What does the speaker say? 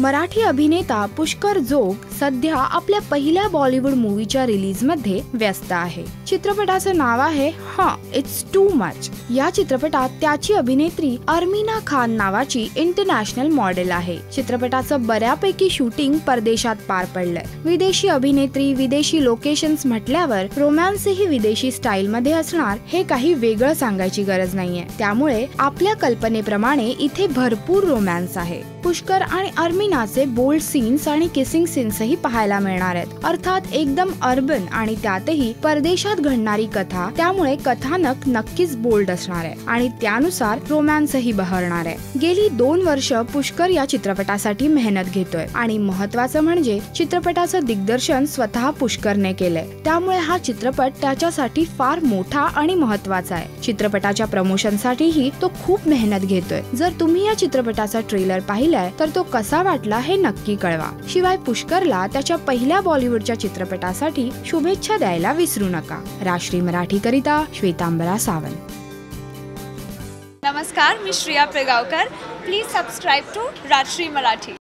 मराठी अभिनेता पुष्कर जोग सध्या आपल्या पहिल्या बॉलिवूड मूवीच्या रिलीज मध्ये व्यस्त आहे। चित्रपटाचं नाव आहे इट्स टू मच। या चित्रपटात त्याची अभिनेत्री अर्मिना खान नावाची इंटरनॅशनल मॉडेल आहे। चित्रपटाचं बऱ्यापैकी शूटिंग परदेशात पार पडलंय। विदेशी अभिनेत्री, विदेशी लोकेशन्स म्हटल्यावर रोमॅन्सही विदेशी स्टाईल मध्ये असणार हे काही वेगळं सांगायची गरज नाहीये। त्यामुळे आपल्या कल्पनेप्रमाणे इथे भरपूर रोमॅन्स आहे। पुष्कर आणि अर्मिनाचे बोल्ड सीन्स आणि किसिंग सीन्सही पाहायला मिळणार आहेत। अर्थात एकदम अर्बन आणि त्यातही परदेशात घडणारी कथा, त्यामुळे कथानक नक्कीच बोल्ड असणार आहे आणि त्यानुसार रोमॅन्सही बहरणार आहे। गेली 2 वर्ष पुष्कर या चित्रपटासाठी मेहनत घेतोय आणि महत्त्वाचं म्हणजे चित्रपटाचं दिग्दर्शन स्वतः पुष्करने केलंय। त्यामुळे हा चित्रपट त्याच्यासाठी फार मोठा आणि महत्त्वाचा आहे। चित्रपटाच्या प्रमोशनसाठीही तो खूप मेहनत घेतोय। जर तुम्ही या चित्रपटाचा ट्रेलर पाहिलाय तर तो कसा वाटला हे नक्की कळवा। शिवाय पुष्करला त्याच्या पहिल्या बॉलिवूडच्या चित्रपटासाठी शुभेच्छा द्यायला विसरू नका। राष्ट्रीय मराठी करिता श्वेतांबरा सावंत। नमस्कार, मी श्रिया पेगावकर। प्लीज सबस्क्राइब टू राष्ट्रीय मराठी।